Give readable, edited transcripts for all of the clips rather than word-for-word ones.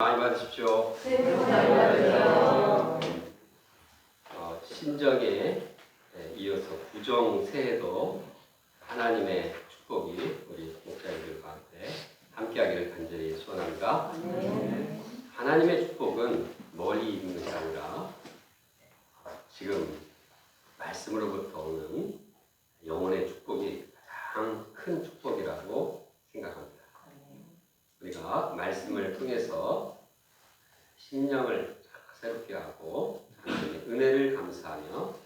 많이 받으십시오. 새해 복 많이 받으세요. 신정에 이어서 구정 새해도 하나님의 축복이 우리 목사님들 가운데 함께하기를 간절히 소원합니다. 네. 하나님의 축복은 멀리 있는 것이 아니라 지금 말씀으로부터 오는 영혼의 축복이 가장 큰 축복이라고 생각합니다. 우리가 말씀을 통해서 심령을 새롭게 하고 하나님의 은혜를 감사하며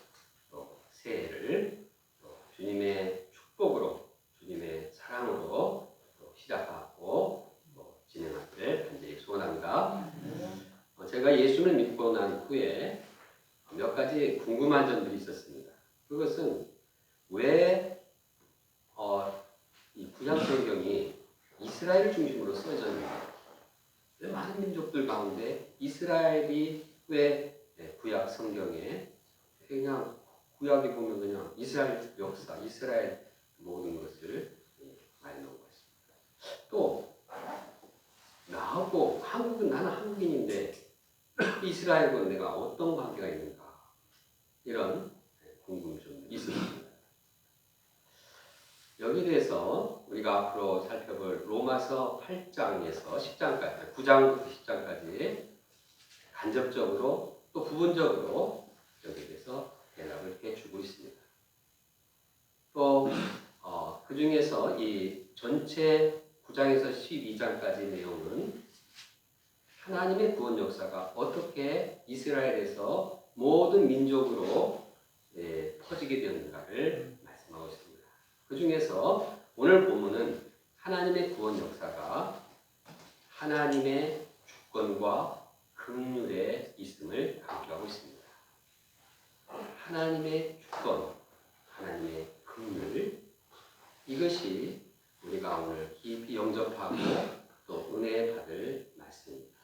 또 새해를 또 주님의 축복으로 주님의 사랑으로 또 시작하고 또 진행하기를 간절히 소원합니다. 제가 예수를 믿고 난 후에 몇 가지 궁금한 점들이 있었습니다. 그것은 왜 이 구약 성경이 이스라엘 중심으로 써졌는가? 왜 많은 민족들 가운데 이스라엘이 왜 구약 성경에 그냥 구약에 보면 그냥 이스라엘 역사, 이스라엘 모든 것을 많이 넣은 것입니다. 또 나하고 나는 한국인인데 이스라엘과 내가 어떤 관계가 있는가? 이런 궁금증이 있습니다. 여기에 대해서 우리가 앞으로 살펴볼 로마서 8장에서 10장까지, 9장부터 10장까지 간접적으로 또 부분적으로 여기에 대해서 대답을 해주고 있습니다. 또 그 중에서 이 전체 9장에서 12장까지 내용은 하나님의 구원 역사가 어떻게 이스라엘에서 모든 민족으로 퍼지게 되었는가를 말씀하고 있습니다. 그 중에서 오늘 본문은 하나님의 구원 역사가 하나님의 주권과 긍휼에 있음을 강조하고 있습니다. 하나님의 주권, 하나님의 긍휼, 이것이 우리가 오늘 깊이 영접하고 또 은혜 받을 말씀입니다.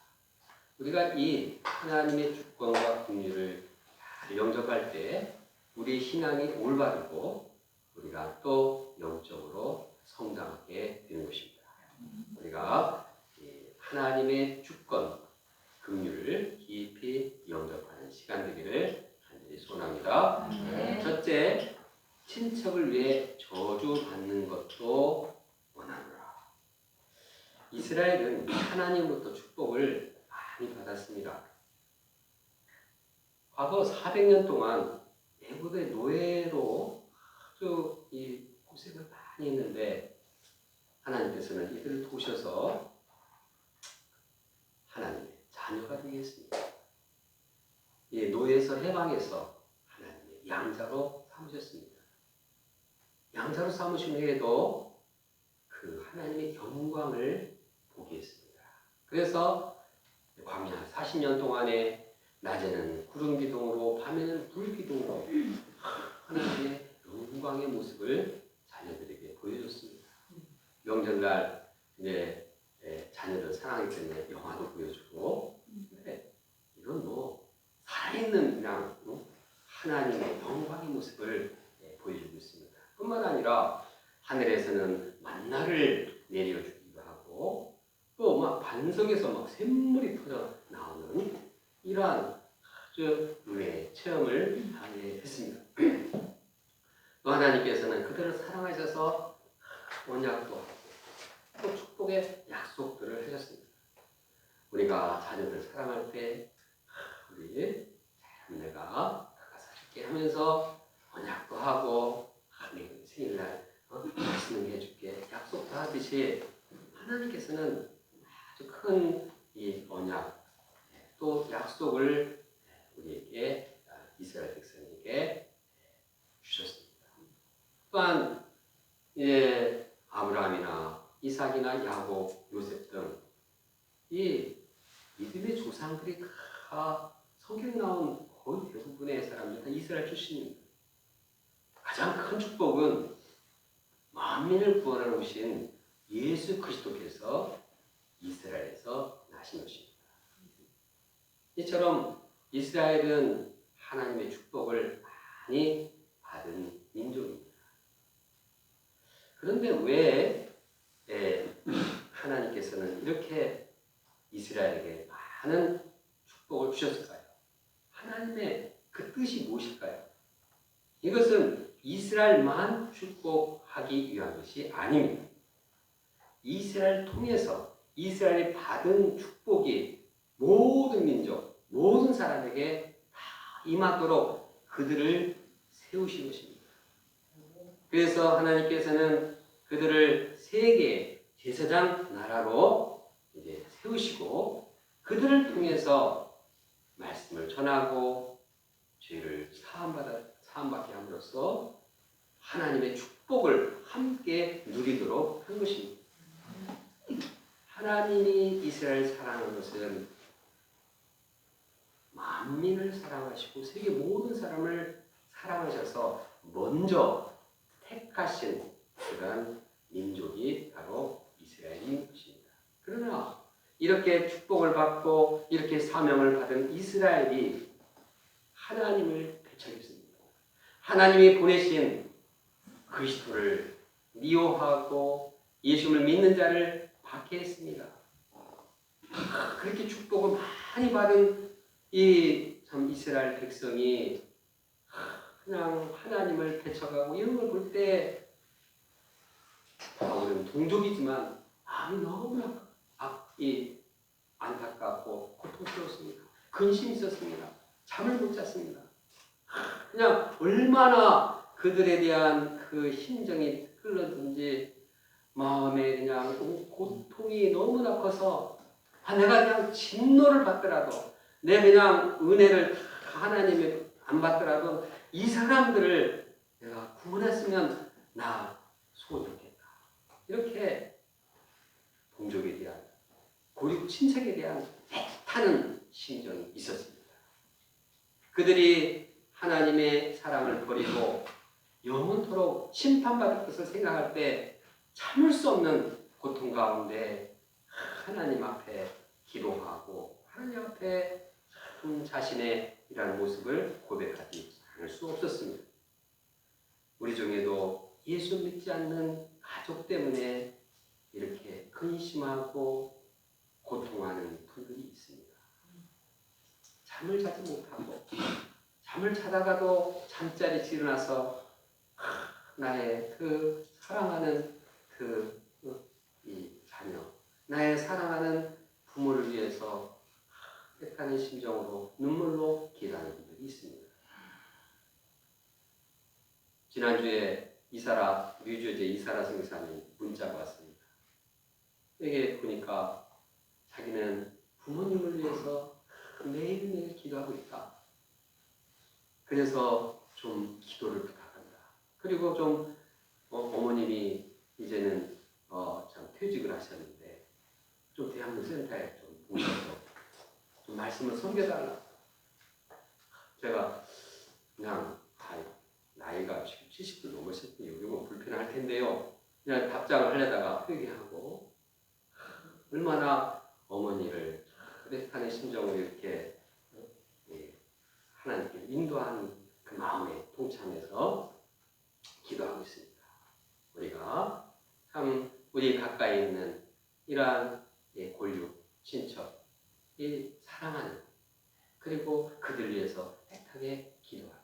우리가 이 하나님의 주권과 긍휼을 잘 영접할 때 우리 신앙이 올바르고 우리가 또 영적으로 성장하게 되는 것입니다. 우리가 하나님의 주권, 긍휼을 깊이 영접하는 시간 되기를 간절히 소원합니다. 네. 첫째, 친척을 위해 저주받는 것도 원하노라. 이스라엘은 하나님으로부터 축복을 많이 받았습니다. 과거 400년 동안 애굽의 노예로 아주 이 고생을 많이 했는데 하나님께서는 이들을 도우셔서 하나님의 자녀가 되게 했습니다. 이 노예에서 해방해서 하나님의 양자로 삼으셨습니다. 양자로 삼으신 후에도 그 하나님의 영광을 보게 했습니다. 그래서 광야 40년 동안에 낮에는 구름 기둥으로 밤에는 불 기둥으로 하나님의 영광의 모습을 자녀들에게 보여줬습니다. 명절날 이제 자녀들 사랑하기 때문에 영화도 보여주고, 이건 살아있는 그냥 하나님의 영광의 모습을 보여주고 있습니다. 뿐만 아니라 하늘에서는 만나를 내려주기도 하고, 또 막 반석에서 막 샘물이 터져 나오는 이러한 아주 은혜의 체험을 하게 했습니다. 또 하나님께서는 그들을 사랑하셔서 언약도 하고 또 축복의 약속들을 하셨습니다. 우리가 자녀들 사랑할 때 우리 자녀가 사줄게 하면서 언약도 하고 내 생일날 맛있는 게 해줄게 약속도 하듯이 하나님께서는 아주 큰 이 언약 또 약속을 우리에게 이스라엘 백성에게 주셨습니다. 또한 아브라함이나 이삭이나 야곱, 요셉 등 이 믿음의 조상들이 다 성경에 나온 거의 대부분의 사람들 다 이스라엘 출신입니다. 가장 큰 축복은 만민을 구원하러 오신 예수 그리스도께서 이스라엘에서 나신 것입니다. 이처럼 이스라엘은 하나님의 축복을 많이 받은 민족입니다. 그런데 왜 하나님께서는 이렇게 이스라엘에게 많은 축복을 주셨을까요? 하나님의 그 뜻이 무엇일까요? 이것은 이스라엘만 축복하기 위한 것이 아닙니다. 이스라엘 통해서 이스라엘이 받은 축복이 모든 민족, 모든 사람에게 다 임하도록 그들을 세우신 것입니다. 그래서 하나님께서는 그들을 세계의 제사장 나라로 이제 세우시고 그들을 통해서 말씀을 전하고 죄를 사함받게 함으로써 하나님의 축복을 함께 누리도록 한 것입니다. 하나님이 이스라엘 사랑하는 것은 만민을 사랑하시고 세계 모든 사람을 사랑하셔서 먼저 택하신 그런 민족이 바로 이스라엘인 것입니다. 그러나 이렇게 축복을 받고 이렇게 사명을 받은 이스라엘이 하나님을 배척했습니다. 하나님이 보내신 그리스도를 미워하고 예수를 믿는 자를 박해했습니다. 그렇게 축복을 많이 받은 이 참 이스라엘 백성이 그냥 하나님을 배척하고 이런 걸 볼 때 바울은 동족이지만 마음이 너무나 안타깝고 고통스러웠습니다. 근심이 있었습니다. 잠을 못 잤습니다. 그냥 얼마나 그들에 대한 그 심정이 흘렀는지 마음에 그냥 고통이 너무나 커서 내가 그냥 진노를 받더라도 내 그냥 은혜를 하나님의 안 받더라도 이 사람들을 내가 구원했으면 나 소원 좋겠다. 이렇게 동족에 대한 고립 친척에 대한 애타는 심정이 있었습니다. 그들이 하나님의 사랑을 버리고 영원토록 심판받을 것을 생각할 때 참을 수 없는 고통 가운데 하나님 앞에 기도하고 하나님 앞에 자신의 이러한 모습을 고백하지 않을 수 없었습니다. 우리 중에도 예수 믿지 않는 가족 때문에 이렇게 근심하고 고통하는 분들이 있습니다. 잠을 자지 못하고 잠을 자다가도 잠자리 일어나서 나의 그 사랑하는 이 자녀, 나의 사랑하는 부모를 위해서 애타는 심정으로 눈물로 기도하는 분들이 있습니다. 지난주에 뉴저지 이사라 성사님 문자가 왔습니다. 여기 보니까 자기는 부모님을 위해서 매일매일 기도하고 있다. 그래서 좀 기도를 부탁한다. 그리고 좀 어머님이 이제는 참 퇴직을 하셨는데 좀 대학로센터에 좀 오셔서 좀 말씀을 섬겨달라. 제가 그냥 나이가 70도 넘으셨으니 요즘은 불편할 텐데요. 그냥 답장을 하려다가 회개하고 얼마나 어머니를 그랬다는 심정으로 이렇게 하나님께 인도하는 그 마음에 동참해서 기도하고 있습니다. 우리가 참 우리 가까이 있는 이러한 골육, 친척, 사랑하는 그리고 그들 위해서 애타게 기도하는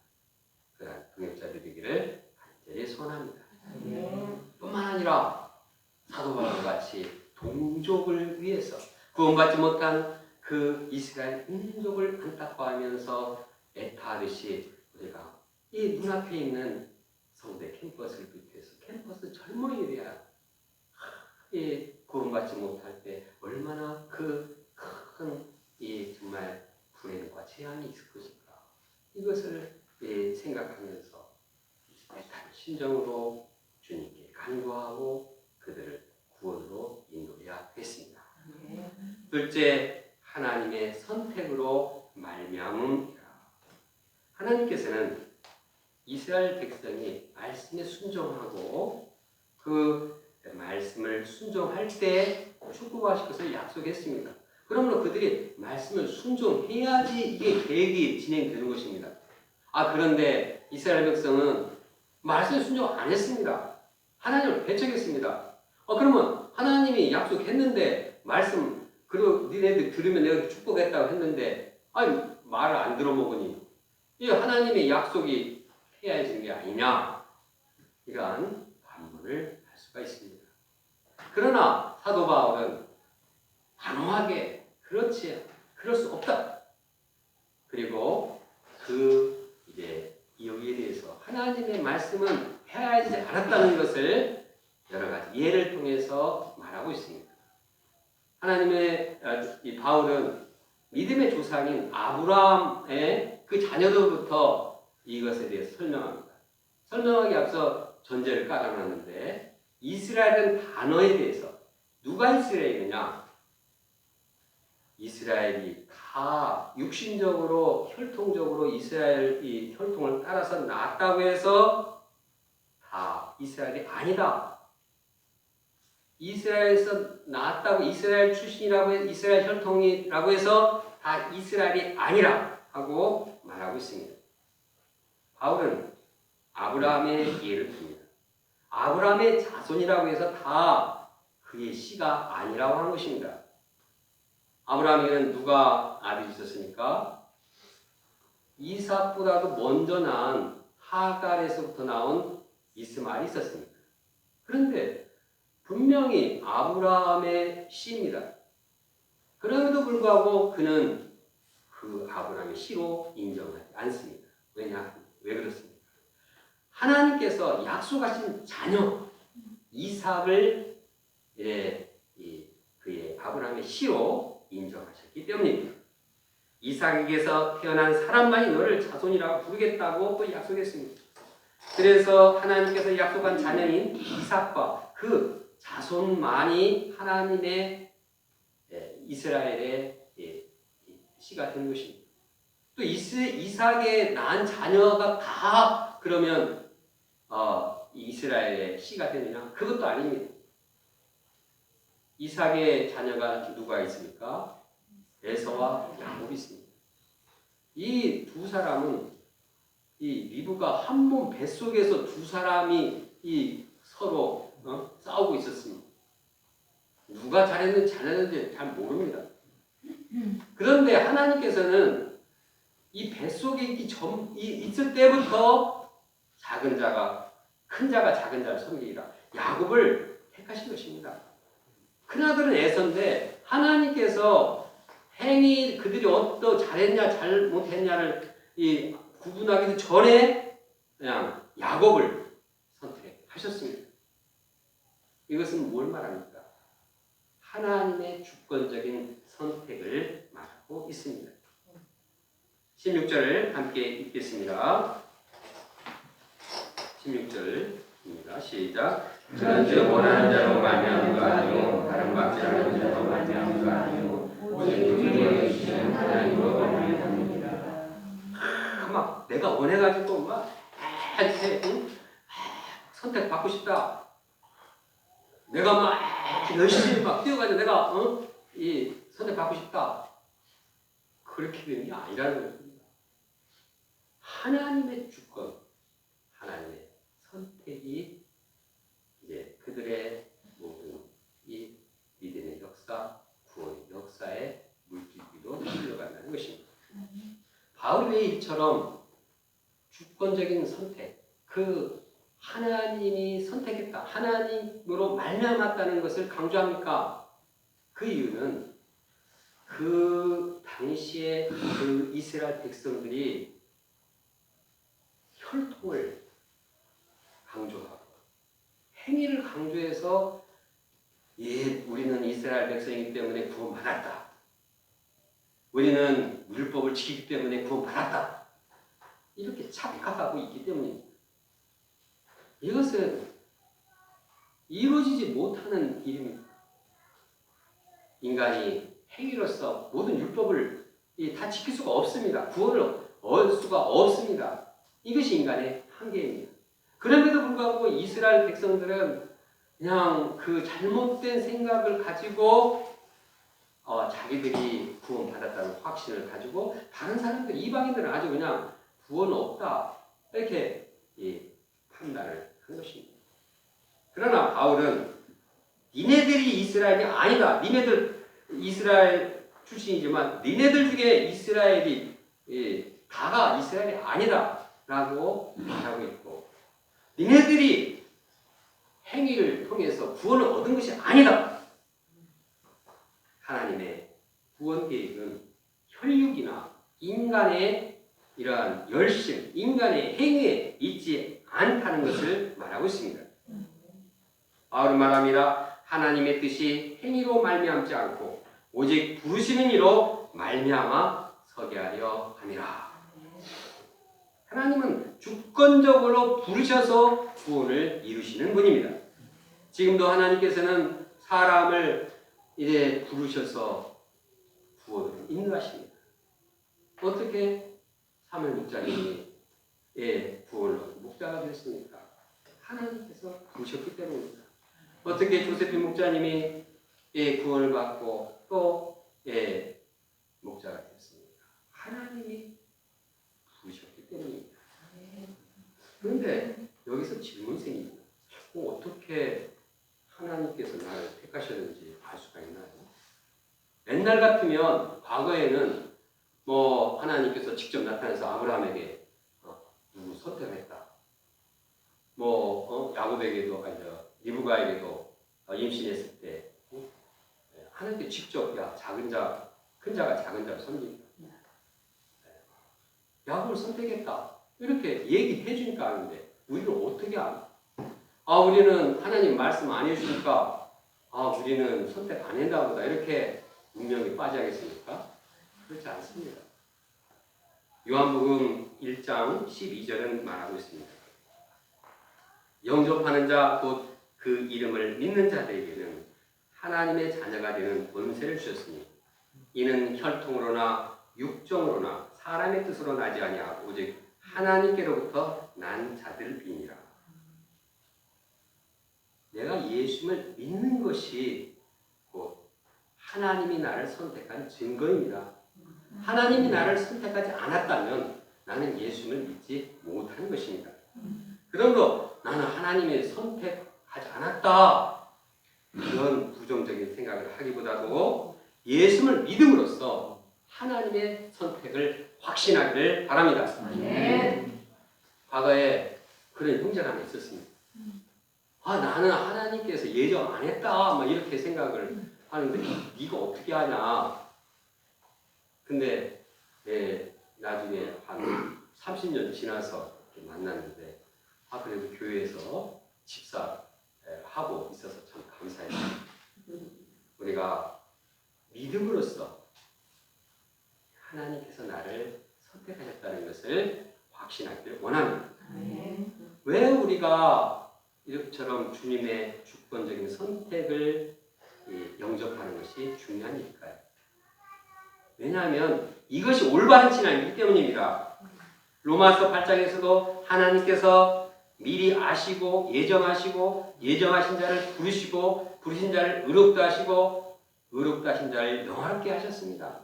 그러한 동역자들이 되기를 간절히 소원합니다. 뿐만 아니라 사도 바울과 같이 동족을 위해서 구원받지 못한 그 이스라엘 민족을 안타까워하면서 애타하듯이 우리가 이 눈앞에 있는 성대 캠퍼스를 비롯해서 캠퍼스 젊은이에 대한 구원받지 못할 때 얼마나 그 큰 정말 불행과 재앙이 있을 것인가 이것을 생각하면서 애타는 심정으로 주님께 간구하고 그들을 구원으로 인도해야 했습니다. 둘째, 하나님의 선택으로 말미암음이라. 하나님께서는 이스라엘 백성이 말씀에 순종하고 그 말씀을 순종할 때 축복하실 것을 약속했습니다. 그러므로 그들이 말씀을 순종해야지 이게 계획이 진행되는 것입니다. 그런데 이스라엘 백성은 말씀에 순종 안 했습니다. 하나님을 배척했습니다. 그러면 하나님이 약속했는데 말씀 그리고 니네들 들으면 내가 축복했다고 했는데 아니 말을 안 들어먹으니 이 하나님의 약속이 해야지는 게 아니냐 이러한 반문을 할 수가 있습니다. 그러나 사도 바울은 단호하게 그렇지 그럴 수 없다. 그리고 이제 여기에 대해서 하나님의 말씀은 해야지 않았다는 것을 여러 가지 예를 통해서 말하고 있습니다. 하나님의 이 바울은 믿음의 조상인 아브라함의 그 자녀로부터 이것에 대해서 설명합니다. 설명하기 앞서 전제를 깔아놨는데 이스라엘은 단어에 대해서 누가 이스라엘이냐? 이스라엘이 다 육신적으로 혈통적으로 이스라엘이 혈통을 따라서 낳았다고 해서 다 이스라엘이 아니다. 이스라엘에서 낳았다고 이스라엘 출신이라고 해서 이스라엘 혈통이라고 해서 다 이스라엘이 아니라 하고 말하고 있습니다. 바울은 아브라함의 예를 듭니다. 아브라함의 자손이라고 해서 다 그의 씨가 아니라고 한 것입니다. 아브라함에게는 누가 아들이 있었습니까? 이삭보다도 먼저 낳은 하갈에서부터 나온 이스마엘이 있었습니다. 그런데 분명히 아브라함의 씨입니다. 그럼에도 불구하고 그는 그 아브라함의 씨로 인정하지 않습니다. 왜냐? 왜 그렇습니까? 하나님께서 약속하신 자녀 이삭을 그의 아브라함의 씨로 인정하셨기 때문입니다. 이삭에게서 태어난 사람만이 너를 자손이라고 부르겠다고 또 약속했습니다. 그래서 하나님께서 약속한 자녀인 이삭과 그 자손만이 하나님의 이스라엘의 씨가 되는 것입니다. 또 이삭의 낳은 자녀가 다 그러면 이스라엘의 씨가 되느냐? 그것도 아닙니다. 이삭의 자녀가 누가 있습니까? 에서와 야곱이 있습니다. 이 두 사람은 이 리브가 한 몸 뱃속에서 두 사람이 서로 싸우고 있었습니다. 누가 잘했는지 잘했는지 잘 모릅니다. 그런데 하나님께서는 이 뱃속에 있을 때부터 작은 자가 큰 자가 작은 자를 섬기리라. 야곱을 택하신 것입니다. 큰아들은 에서인데 하나님께서 행위 그들이 잘했냐 잘못했냐를 구분하기 전에 그냥 야곱을 선택하셨습니다. 이것은 뭘 말합니까? 하나님의 주권적인 선택을 말하고 있습니다. 16절을 함께 읽겠습니다. 16절입니다. 시작. 그런즉 원하는 자로 말미암은가 아니요 다른 박지라는 자로 말미암은가 아니요 오직 우리에게 주시는 하나님으로 말미암습니다. 막 내가 원해가지고 막 선택받고 싶다. 내가 막 열심히 막 뛰어가지고 내가 이 선택받고 싶다. 그렇게 되는 게 아니라는 것입니다. 하나님의 주권, 하나님의 선택이 이제 그들의 모든 이 믿음의 역사, 구원의 역사에 물질기로 흘러간다는 것입니다. 바울의 일처럼 주권적인 선택, 그 하나님이 선택했다, 하나님으로 말미암았다는 것을 강조합니까? 그 이유는 그 당시에 그 이스라엘 백성들이 혈통을 강조하고 행위를 강조해서 우리는 이스라엘 백성이기 때문에 구원받았다. 우리는 율법을 지키기 때문에 구원받았다. 이렇게 착각하고 있기 때문입니다. 이것은 이루어지지 못하는 일입니다. 인간이 행위로서 모든 율법을 다 지킬 수가 없습니다. 구원을 얻을 수가 없습니다. 이것이 인간의 한계입니다. 그럼에도 불구하고 이스라엘 백성들은 그냥 그 잘못된 생각을 가지고 자기들이 구원받았다는 확신을 가지고 다른 사람들, 이방인들은 아주 그냥 구원 없다 이렇게 판단을 한 것입니다. 그러나 바울은 니네들이 이스라엘이 아니다. 니네들 이스라엘 출신이지만 니네들 중에 이스라엘이 다가 이스라엘이 아니다라고 말하고 있고 니네들이 행위를 통해서 구원을 얻은 것이 아니다. 하나님의 구원 계획은 혈육이나 인간의 이러한 열심, 인간의 행위에 있지 않다는 것을 말하고 있습니다. 바울은 말합니다. 하나님의 뜻이 행위로 말미암지 않고 오직 부르시는 이로 말미암아 서게 하려 함이라. 하나님은 주권적으로 부르셔서 구원을 이루시는 분입니다. 지금도 하나님께서는 사람을 이제 부르셔서 구원을 인도하십니다. 어떻게 사무엘 목자님이 구원을 얻고 목자가 되었습니까? 하나님께서 부르셨기 때문입니다. 어떻게 조세핀 목자님이 구원을 받고 또 목자가 되었습니까? 하나님이 부르셨기 때문입니다. 그런데 여기서 질문이 생깁니다. 어떻게 하나님께서 나를 택하셨는지 알 수가 있나요? 옛날 같으면 과거에는 뭐 하나님께서 직접 나타나서 아브라함에게 누구 선택했다. 뭐 야곱에게도 리브가에게도 임신했을 때 하나님께 직접 작은 자, 큰 자가 작은 자를 섬깁니다. 야곱을 선택했다. 이렇게 얘기해 주니까 아는데 우리는 어떻게 알아? 우리는 하나님 말씀 안 해주니까 우리는 선택 안 했나 보다. 이렇게 운명에 빠져야겠습니까? 그렇지 않습니다. 요한복음 1장 12절은 말하고 있습니다. 영접하는 자 곧 그 이름을 믿는 자들에게는 하나님의 자녀가 되는 권세를 주셨으니 이는 혈통으로나 육정으로나 사람의 뜻으로 나지 아니하고 오직 하나님께로부터 난 자들이니라. 내가 예수를 믿는 것이 곧 하나님이 나를 선택한 증거입니다. 하나님이 나를 선택하지 않았다면 나는 예수를 믿지 못하는 것입니다. 그러므로 나는 하나님의 선택하지 않았다. 그런 부정적인 생각을 하기보다도 예수를 믿음으로써 하나님의 선택을 확신하기를 바랍니다. 과거에 그런 형제가 하나 있었습니다. 나는 하나님께서 예정 안 했다. 막 이렇게 생각을 하는데 네가 어떻게 하냐. 근데 나중에 한 30년 지나서 만났는데 그래도 교회에서 집사하고 있어서 참 감사해요. 우리가 믿음으로써 하나님께서 나를 선택하셨다는 것을 확신하기를 원합니다. 왜 우리가 이처럼 주님의 주권적인 선택을 영접하는 것이 중요한 일일까요? 왜냐하면 이것이 올바른 신앙이기 때문입니다. 로마서 8장에서도 하나님께서 미리 아시고 예정하시고 예정하신 자를 부르시고 부르신 자를 의롭다 하시고 의롭다 하신 자를 영화롭게 하셨습니다.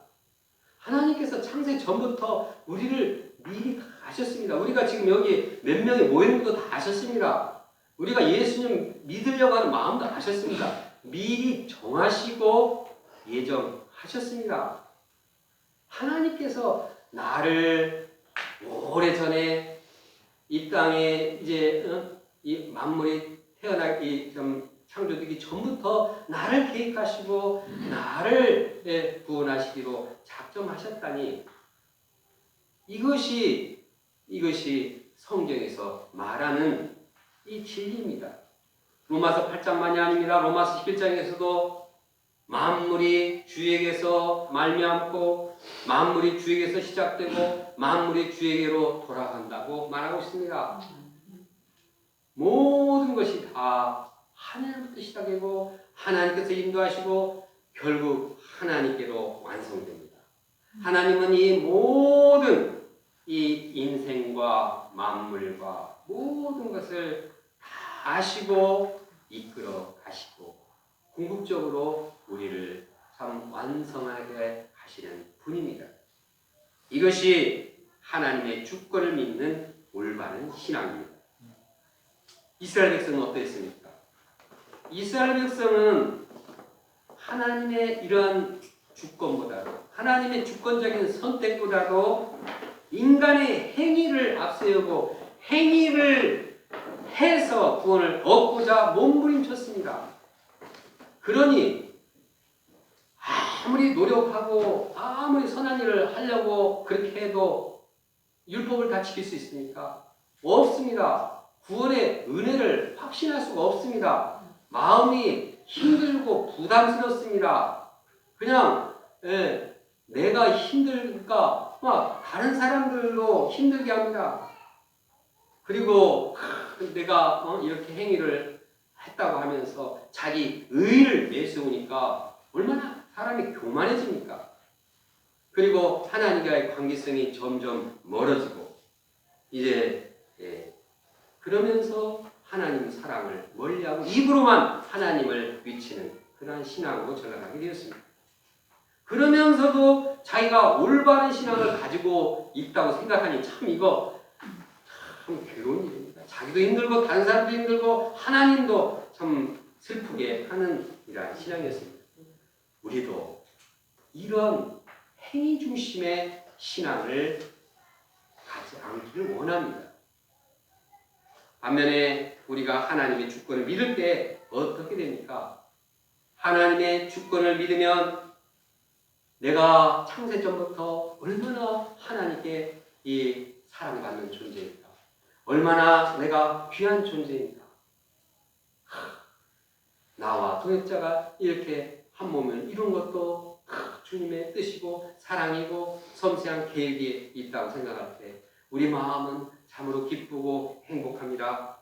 하나님께서 창세 전부터 우리를 미리 다 아셨습니다. 우리가 지금 여기 몇 명이 모이는 것도 다 아셨습니다. 우리가 예수님 믿으려고 하는 마음도 아셨습니다. 미리 정하시고 예정하셨습니다. 하나님께서 나를 오래전에 이 땅에 이제 이 만물이 태어나기 창조되기 전부터 나를 계획하시고 나를 구원하시기로 작정하셨다니 이것이 성경에서 말하는 이 진리입니다. 로마서 8장만이 아닙니다. 로마서 11장에서도 만물이 주에게서 말미암고 만물이 주에게서 시작되고 만물이 주에게로 돌아간다고 말하고 있습니다. 모든 것이 다 하나님부터 시작되고 하나님께서 인도하시고 결국 하나님께로 완성됩니다. 하나님은 이 모든 이 인생과 만물과 모든 것을 다 아시고 이끌어 가시고 궁극적으로 우리를 참 완성하게 하시는 분입니다. 이것이 하나님의 주권을 믿는 올바른 신앙입니다. 이스라엘 백성은 어땠습니까? 이스라엘 백성은 하나님의 이러한 주권보다도 하나님의 주권적인 선택보다도 인간의 행위를 앞세우고 행위를 해서 구원을 얻고자 몸부림쳤습니다. 그러니 아무리 노력하고 아무리 선한 일을 하려고 그렇게 해도 율법을 다 지킬 수 있습니까? 없습니다. 구원의 은혜를 확신할 수가 없습니다. 마음이 힘들고 부담스럽습니다. 그냥 내가 힘들까 막 다른 사람들도 힘들게 합니다. 그리고 내가 이렇게 행위를 했다고 하면서 자기 의의를 내세우니까 얼마나 사람이 교만해집니까? 그리고 하나님과의 관계성이 점점 멀어지고 이제 그러면서 하나님 사랑을 멀리하고 입으로만 하나님을 외치는 그러한 신앙으로 전락하게 되었습니다. 그러면서도 자기가 올바른 신앙을 가지고 있다고 생각하니 참 이거 참 괴로운 일입니다. 자기도 힘들고 다른 사람도 힘들고 하나님도 참 슬프게 하는 이러한 신앙이었습니다. 우리도 이런 행위 중심의 신앙을 가지 않기를 원합니다. 반면에 우리가 하나님의 주권을 믿을 때 어떻게 됩니까? 하나님의 주권을 믿으면 내가 창세전부터 얼마나 하나님께 이 사랑받는 존재입니까? 얼마나 내가 귀한 존재입니까? 나와 동역자가 이렇게 한 몸을 이룬 것도 주님의 뜻이고 사랑이고 섬세한 계획이 있다고 생각할 때 우리 마음은 참으로 기쁘고 행복합니다.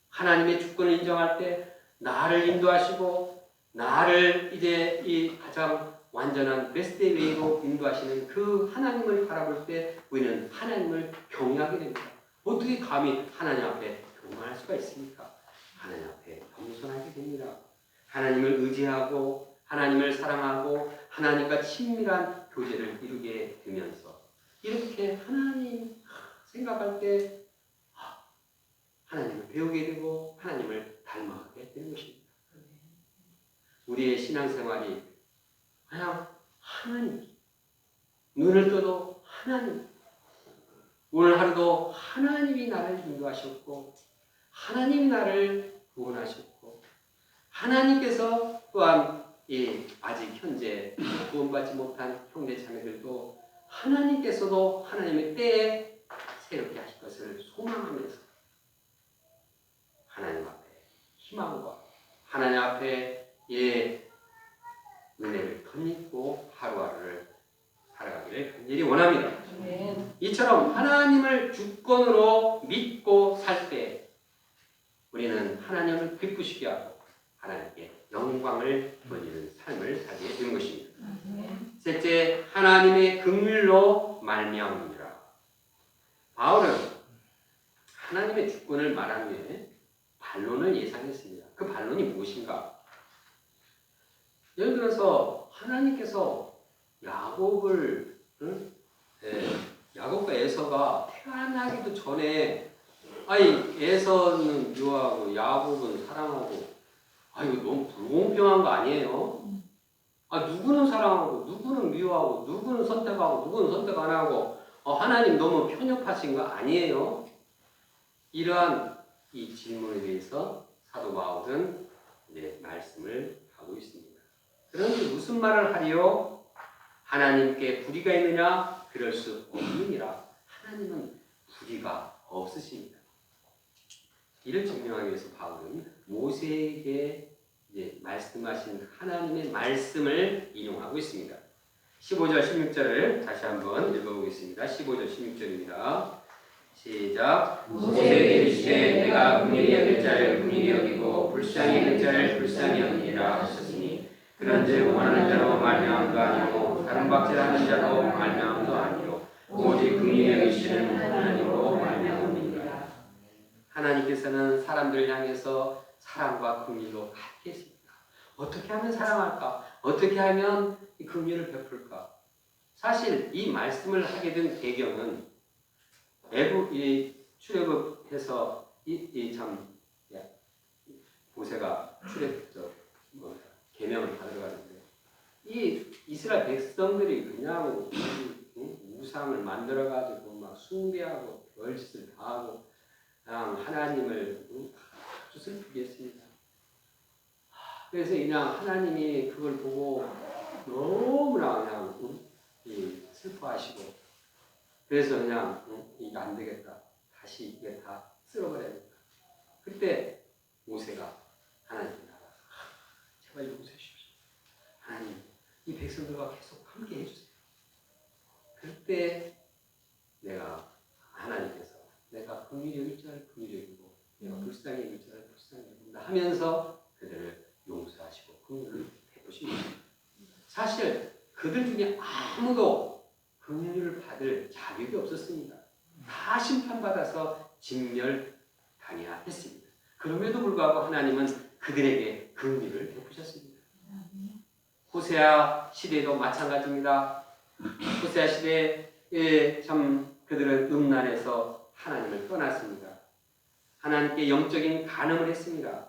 하나님의 주권을 인정할 때 나를 인도하시고 나를 이제 이 가장 완전한 베스트 웨이로 인도하시는 그 하나님을 바라볼 때 우리는 하나님을 경외하게 됩니다. 어떻게 감히 하나님 앞에 교만할 수가 있습니까? 하나님 앞에 겸손하게 됩니다. 하나님을 의지하고 하나님을 사랑하고 하나님과 친밀한 교제를 이루게 되면서 이렇게 하나님 생각할 때 하나님을 배우게 되고 하나님을 닮아가게 되는 것입니다. 우리의 신앙생활이 그냥 하나님, 눈을 떠도 하나님, 오늘 하루도 하나님이 나를 인도하셨고 하나님이 나를 구원하셨고 하나님께서 또한 아직 현재 구원받지 못한 형제자매들도 하나님께서도 하나님의 때에 새롭게 하실 것을 소망하면서 하나님 앞에 희망과 하나님 앞에 은혜를 덧입고 하루하루를 살아가기를 간절히 원합니다. 이처럼 하나님을 주권으로 믿고 살 때 우리는 하나님을 기쁘시게 하고 하나님께 영광을 돌리는 삶을 살게 되는 것입니다. 셋째, 하나님의 긍휼로 말미암으리라. 바울은 하나님의 주권을 말한 후에 반론을 예상했습니다. 그 반론이 무엇인가? 예를 들어서 하나님께서 야곱을 야곱과 에서가 태어나기도 전에 에서는 미워하고 야곱은 사랑하고 이거 너무 불공평한 거 아니에요? 누구는 사랑하고 누구는 미워하고 누구는 선택하고 누구는 선택 안 하고 하나님 너무 편협하신 거 아니에요? 이러한 이 질문에 대해서 사도 바울은 말씀을 하고 있습니다. 그런데 무슨 말을 하리요? 하나님께 불의가 있느냐? 그럴 수 없느니라. 하나님은 불의가 없으십니다. 이를 증명하기 위해서 바울은 모세에게 말씀하신 하나님의 말씀을 인용하고 있습니다. 15절 16절을 다시 한번 읽어보겠습니다. 15절 16절입니다. 시작. 모세에게 이르시되 내가 긍휼히 여길 자를 긍휼히 여기고 불쌍히 여길 자를 불쌍히 여기리라 하셨으니 그런즉 원하는 자로 말미암음도 아니고 다른 박제하는 자로 말미암음도 아니요 오직 긍휼히 여기시는 하나님으로 말미암음이니라. 하나님께서는 사람들을 향해서 사랑과 긍휼로 갖게 했습니다. 어떻게 하면 사랑할까? 어떻게 하면 이 긍휼을 베풀까? 사실 이 말씀을 하게 된 배경은 출애굽해서 모세가 계명을 받으러 가는데 이 이스라엘 백성들이 그냥 우상을 만들어 가지고 막 숭배하고 별짓을 다 하고 그냥 하나님을 아주 슬프게 했습니다. 그래서 그냥 하나님이 그걸 보고 너무나 그냥 슬퍼하시고 그래서 그냥 이거 안 되겠다. 다시 이게 다 쓸어버려야 된다. 그때 모세가 하나님께 나가 제발 용서해 주십시오. 하나님 이 백성들과 계속 함께 해주세요. 그때 내가 하나님께서 내가 긍휼히 여길 줄 긍휼히 여기고 내가 불쌍히 여길 줄 불쌍히 여긴다 하면서 그들을 용서하시고 긍휼을 베푸십니다. 사실 그들 중에 아무도 긍휼을 받을 자격이 없었습니다. 다 심판받아서 진멸당해야 했습니다. 그럼에도 불구하고 하나님은 그들에게 긍휼을 베푸셨습니다. 호세아 시대도 마찬가지입니다. 호세아 시대에 참 그들은 음란에서 하나님을 떠났습니다. 하나님께 영적인 간음을 했습니다.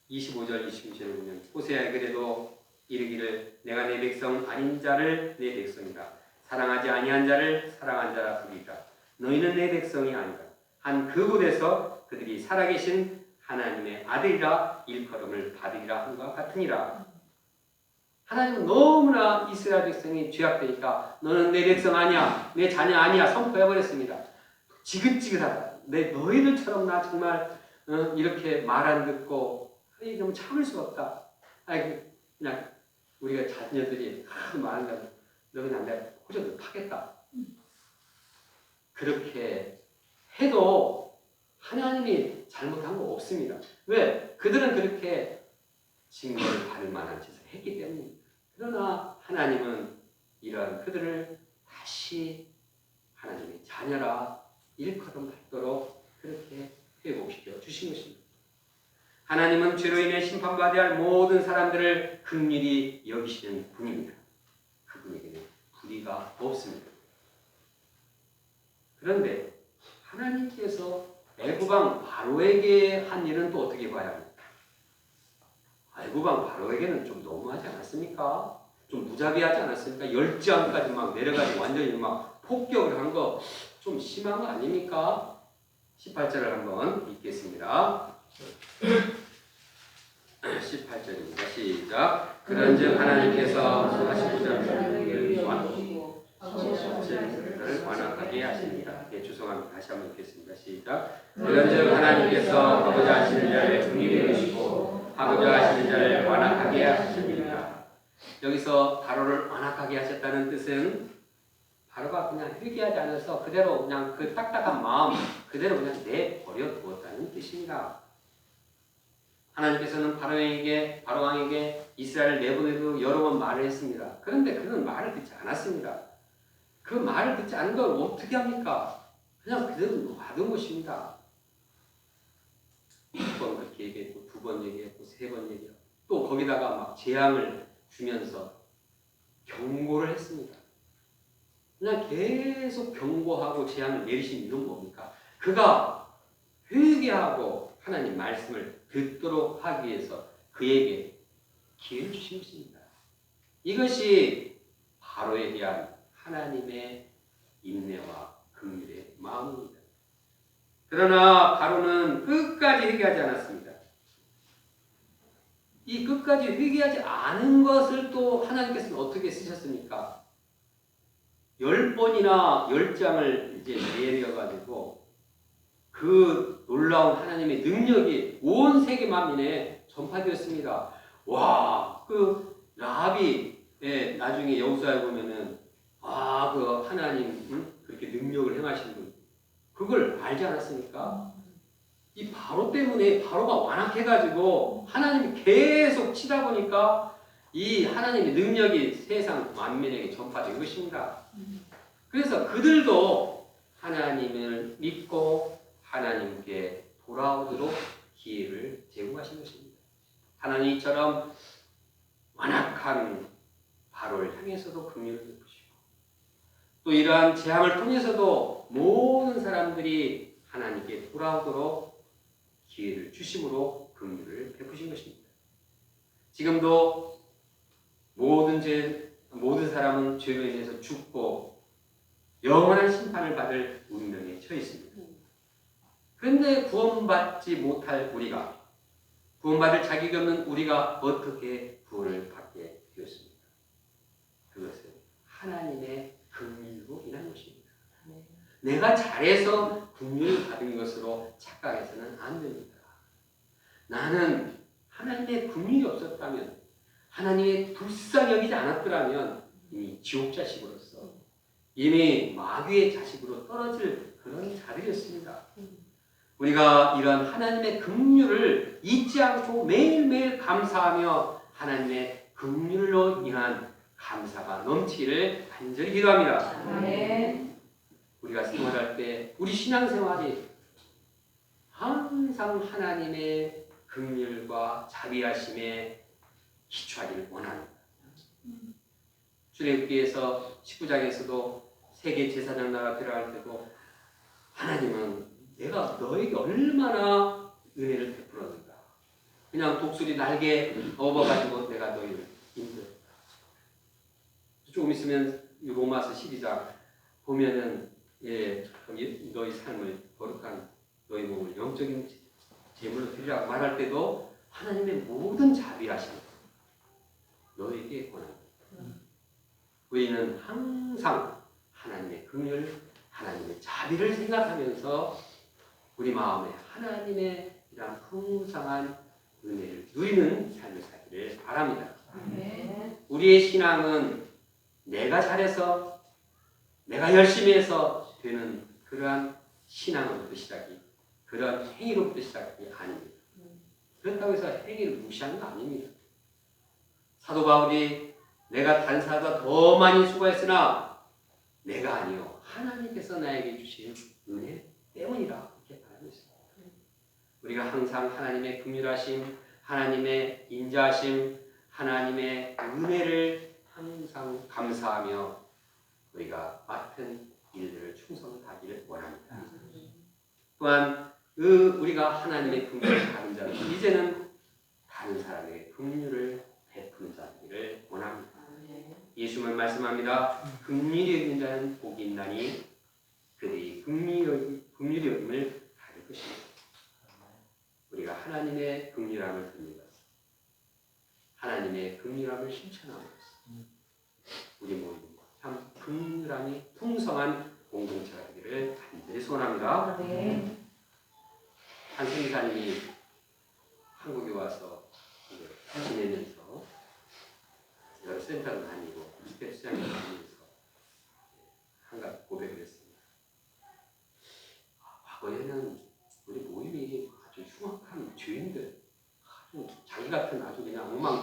25절 26절에 보면 호세아에 그래도 이르기를 내가 내 백성 아닌 자를 내 백성이라 사랑하지 아니한 자를 사랑한 자라 부르리라. 너희는 내 백성이 아니라 한 그곳에서 그들이 살아계신 하나님의 아들이라 일컬음을 받으리라 한과 같으니라. 하나님은 너무나 이스라엘 백성이 죄악되니까 너는 내 백성 아니야, 내 자녀 아니야 선포해버렸습니다. 지긋지긋하다. 너희들처럼 나 정말 이렇게 말 안 듣고 너무 참을 수가 없다. 그냥 우리가 자녀들이 말한다면 너 그냥 내가 호적을 파겠다. 그렇게 해도 하나님이 잘못한 거 없습니다. 왜? 그들은 그렇게 징벌을 받을 만한 짓을 했기 때문입니다. 그러나 하나님은 이러한 그들을 다시 하나님의 자녀라 일컬음 받도록 그렇게 회복시켜 주신 것입니다. 하나님은 죄로 인해 심판받아야 할 모든 사람들을 긍휼히 여기시는 분입니다. 그분에게는 불의가 없습니다. 그런데 하나님께서 애굽왕 바로에게 한 일은 또 어떻게 봐야 합니까? 애굽왕 바로에게는 좀 너무하지 않았습니까? 좀 무자비하지 않았습니까? 10장까지 막 내려가지고 완전히 막 폭격을 한 거 좀 심한 거 아닙니까? 18절을 한번 읽겠습니다. 18절입니다. 시작. 그런즉 하나님께서 49절을 완악하게 하십니다. 네, 죄송합니다. 다시 한번 읽겠습니다. 시작. 그런즉 하나님께서 하고자 하시는 자를 긍휼히 여기시고 하고자 하시는 자를 완악하게 하십니다. 여기서 바로를 완악하게 하셨다는 뜻은 바로가 그냥 회개하지 않아서 그대로 그냥 그 딱딱한 마음 그대로 그냥 내버려 두었다는 뜻입니다. 하나님께서는 바로왕에게 이스라엘을 내보내도 여러 번 말을 했습니다. 그런데 그는 말을 듣지 않았습니다. 그 말을 듣지 않은 걸 어떻게 합니까? 그냥 그대로 놔둔 것입니다. 한 번 그렇게 얘기했고, 2번 얘기했고, 3번 얘기했고, 또 거기다가 막 재앙을 주면서 경고를 했습니다. 그냥 계속 경고하고 재앙을 내리신 이유는 뭡니까? 그가 회개하고 하나님 말씀을 듣도록 하기 위해서 그에게 기회를 주신 것입니다. 이것이 바로에 대한 하나님의 인내와 긍휼의 마음입니다. 그러나 바로는 끝까지 회개하지 않았습니다. 이 끝까지 회개하지 않은 것을 또 하나님께서는 어떻게 쓰셨습니까? 10번이나 10장을 이제 내려가지고 그 놀라운 하나님의 능력이 온 세계 만민에 전파되었습니다. 와, 그 라합이 나중에 여호수아에 보면은 그 하나님 그렇게 능력을 행하신 분 그걸 알지 않았습니까? 이 바로 때문에 바로가 완악해가지고 하나님이 계속 치다 보니까 이 하나님의 능력이 세상 만민에게 전파된 것입니다. 그래서 그들도 하나님을 믿고 하나님께 돌아오도록 기회를 제공하신 것입니다. 하나님처럼 완악한 바로를 향해서도 긍휼을 베푸시고 또 이러한 재앙을 통해서도 모든 사람들이 하나님께 돌아오도록 기회를 주심으로 긍휼을 베푸신 것입니다. 지금도 모든 사람은 죄로 인해서 죽고 영원한 심판을 받을 운명에 처해 있습니다. 그런데 구원받지 못할 우리가, 구원받을 자격이 없는 우리가 어떻게 구원을 받게 되었습니까? 그것은 하나님의 긍휼로 인한 것입니다. 내가 잘해서 긍휼을 받은 것으로 착각해서는 안 됩니다. 나는 하나님의 긍휼이 없었다면, 하나님의 불쌍히 여기지 않았더라면 이미 지옥 자식으로서, 이미 마귀의 자식으로 떨어질 그런 자들이었습니다. 우리가 이런 하나님의 긍휼을 잊지 않고 매일매일 감사하며 하나님의 긍휼로 인한 감사가 넘치기를 간절히 기도합니다. 네. 우리가 생활할 때 우리 신앙생활이 항상 하나님의 긍휼과 자비하심에 기초하기를 원합니다. 출애굽기에서 19장에서도 세계 제사장 나라 들어갈 때도 하나님은 내가 너에게 얼마나 은혜를 베풀었는가. 그냥 독수리 날개 업어가지고 내가 너희를 인도했다. 조금 있으면 로마서 12장 보면은 거기 너희 삶을 거룩한 너희 몸을 영적인 제물로 드리라고 말할 때도 하나님의 모든 자비하심 너에게 권합니다. 우리는 항상 하나님의 긍휼, 하나님의 자비를 생각하면서 우리 마음에 하나님의 이런 풍성한 은혜를 누리는 삶을 살기를 바랍니다. 우리의 신앙은 내가 잘해서, 내가 열심히 해서 되는 그러한 신앙으로부터 시작이, 그러한 행위로부터 시작이 아닙니다. 그렇다고 해서 행위를 무시하는 거 아닙니다. 사도 바울이 내가 다른 사람보다 더 많이 수고했으나 내가 아니요 하나님께서 나에게 주신 은혜 때문이라 이렇게 말하고 있습니다. 우리가 항상 하나님의 긍휼하심, 하나님의 인자하심, 하나님의 은혜를 항상 감사하며 우리가 맡은 일들을 충성하기를 원합니다. 또한 우리가 하나님의 긍휼을 받은 자는 이제는 다른 사람에게 긍휼을 베푸는 자들을 원합니다. 예수님은 말씀합니다. 긍휼히 여기는 자는 복이 있나니 그들이 긍휼히 여김을 받을 것입니다. 우리가 하나님의 긍휼함을 듣는 것은 하나님의 긍휼함을 실천하는 것은 우리 모두 참 긍휼함이 풍성한 공동체가 되기를 간절히 소원합니다. 한 선교사님이 한국에 와서 지내면서 여러 센터를 다니고 스텝시장을 다니면서 한 가지 고백을 했습니다. 과거에는 우리 모임이 아주 흉악한 죄인들, 아주 자기 같은 아주 그냥 엉망